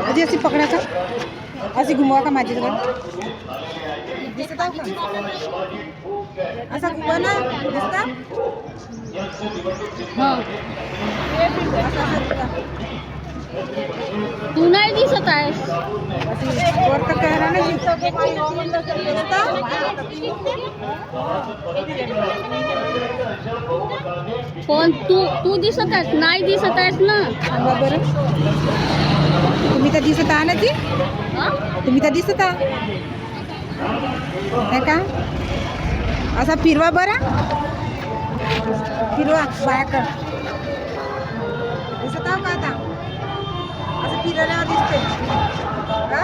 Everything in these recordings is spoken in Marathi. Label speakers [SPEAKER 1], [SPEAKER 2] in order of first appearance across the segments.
[SPEAKER 1] आधी अशी पकडायचं, अशी घुमवा का माझ्याकडे दिसत आहे का? असा घुमवा ना, दिसता?
[SPEAKER 2] हां तू नाही दिसत आहेस.
[SPEAKER 1] वर तर करा ना दिसता?
[SPEAKER 2] पण तू दिसत आहेस, नाही दिसत आहेस ना.
[SPEAKER 1] सांगा बरं, तुम्ही तर दिसत आहा ना ती, तुम्ही तर दिसत आहा नाही का? असा फिरवा बरं, फिरवा बायाकड, दिसत आहो का आता? असं फिरवल्यावर दिसते का?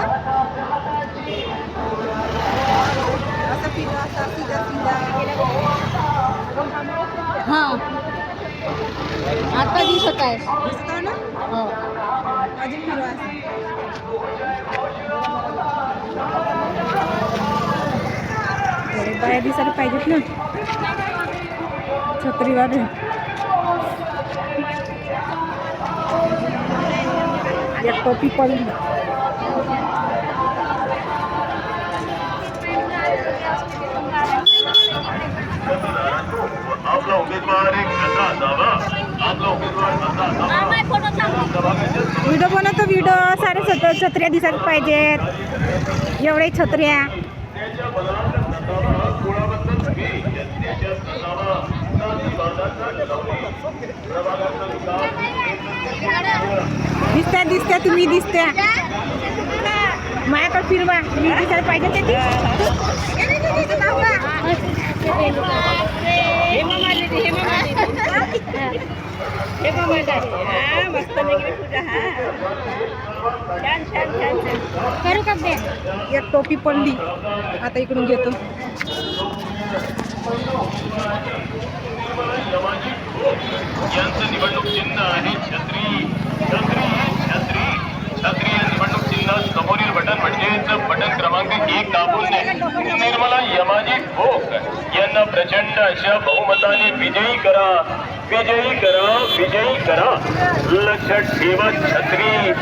[SPEAKER 1] असं फिरवा, असा सीधा सीधा.
[SPEAKER 2] हां आता दिसत आहेस.
[SPEAKER 1] दिसत आहो ना?
[SPEAKER 2] हो
[SPEAKER 1] अजून फिरवा असं. थोडे बाया दिसायला पाहिजेत ना छत्रीवर. एक टोपी पडली.
[SPEAKER 3] आपला उमेदवार एक कसा असावा, आपला उमेदवार कसा असावा.
[SPEAKER 1] व्हिडिओ बनवतो, व्हिडिओ सारे छत्र्या दिसायला पाहिजेत, एवढे छत्र्या.
[SPEAKER 3] त्याच्या बलात नसावा, कुळाबद्दल नव्हे, त्याच्या नसावा, जातीवादाचा ठरवणे, प्रभागाचा विकास.
[SPEAKER 1] दिसत्या दिसत्या, तुम्ही दिसत्या. माझ्याकडे फिरवा, मी दिसायला पाहिजे ते.
[SPEAKER 2] करू का बे?
[SPEAKER 1] एक टोपी पडली, आता इकडून घेतो.
[SPEAKER 3] यांचं निवडणूक चिन्ह आहे छत्री. छत्री छत्री छत्री या निवडणूक चिन्ह समोरील बटन म्हणजेच बटन क्रमांक 1 दाबून निर्मला यमाजी ठोक यांना प्रचंड अशा बहुमताने विजयी करा, विजयी करा, विजयी करा. लक्षात ठेवा छत्री,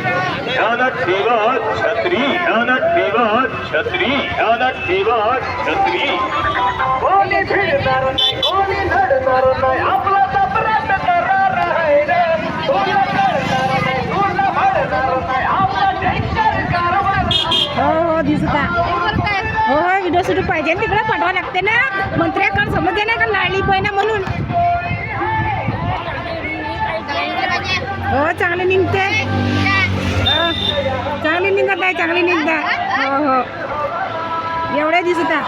[SPEAKER 3] ध्यानात ठेवा छत्री, ध्यानात ठेवा छत्री, ध्यानात ठेवा छत्री. कोणी भिडणार नाही, कोणी लढणार नाही, आपला तपरात करार आहे रे. कोणी लढणार नाही, कोणी भाडणार नाही, आपला जयकार कारभार.
[SPEAKER 1] हो हो दिसत आहे. हो हो व्हिडिओ सुरू पाहिजे, तिकडे पाठवा लागते ना मंत्र्याकडे, समजते ना का लाडली बहिणा म्हणून. हो चांगले निघते, चांगली निघत आहे, चांगली निघत. हो हो एवढे दिसत आहे.